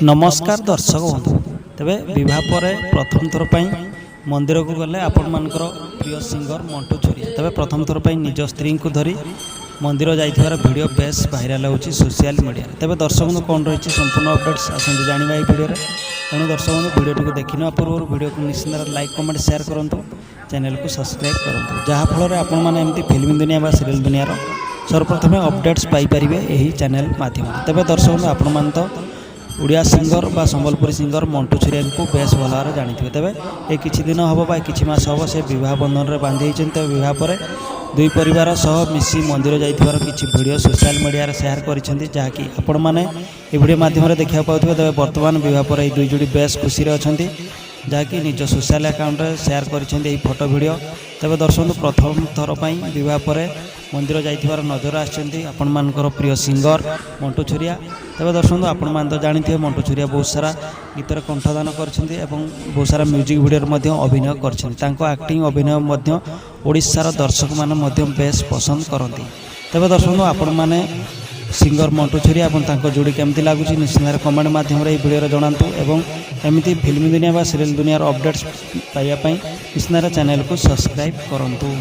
नमस्कार दर्शक बंधु तेबे विवाह पर प्रथम थर मंदिर को गले आपण मानकर प्रिय सिंगर मंटू छुरिया तेबे प्रथम थर निज स्त्री को धरी मंदिर जाइथिबार वीडियो बेस भाइराल होची सोशल मीडिया। तेबे दर्शक बंधु कौन रही संपूर्ण अपडेट्स आसतु जानिबा ए वीडियो रे। तेणु दर्शक बंधु वीडियो को देखिना पूर्व वीडियो को निश्चित लाइक कमेंट शेयर करंतु, चैनल को सब्सक्राइब करंतु, जहाँ फल आपण माने एमती फिल्म दुनिया बा सीरियल दुनिया सर्वप्रथम अपडेट्स पाई परिबे एही चैनल माध्यम। तेबे दर्शक बंधु आपण मान तो उड़िया सिंगर बा संबलपुरी सिंगर मंटू छुरिया को बेस भल भाव जानी तेज ये किछि दिन हम बा किछि मास हम से बह बंधन में बांधि तेज बह पर दुई परिवार सह मिसी मंदिर जाइथिबार किछि वीडियो सोशल मीडिया रे शेयर करिसेंती, जहाँकि आपण माने ए वीडियो माध्यम रे देखा पाउथिबे। तेज वर्तमान बह पर दुई जोड़ी बेस खुशी रे अछंती, जहाँकि निज सोशल अकाउंट रे शेयर करिसेंती फोटो वीडियो। तेज दर्शक प्रथम थर बह पर मंदिर जाइथिबार नजर आछंती आपण मानकर प्रिय सिंगर मंटू छुरिया। तेज दर्शक आपण मान तो जानिथिबे मंटू छुरिया बहुत सारा गीतर कंठदान करछंती एवं बहुत सारा म्यूजिक वीडियो मध्ये अभिनय करछंती। तांको एक्टिंग अभिनय मध्ये ओडिशार दर्शक मान मध्ये बेस पसंद करती। तेज दर्शक आपण माने सिंगर मंटू छुरिया और तांको जोड़ी केमती लगुच निश्चित कमेंट माध्यम वीडियो जनातु एवं एमती फिल्म दुनिया बा सीरियल दुनिया अपडेट्स पाइबा निश्चित चैनल को सब्सक्राइब करंतु।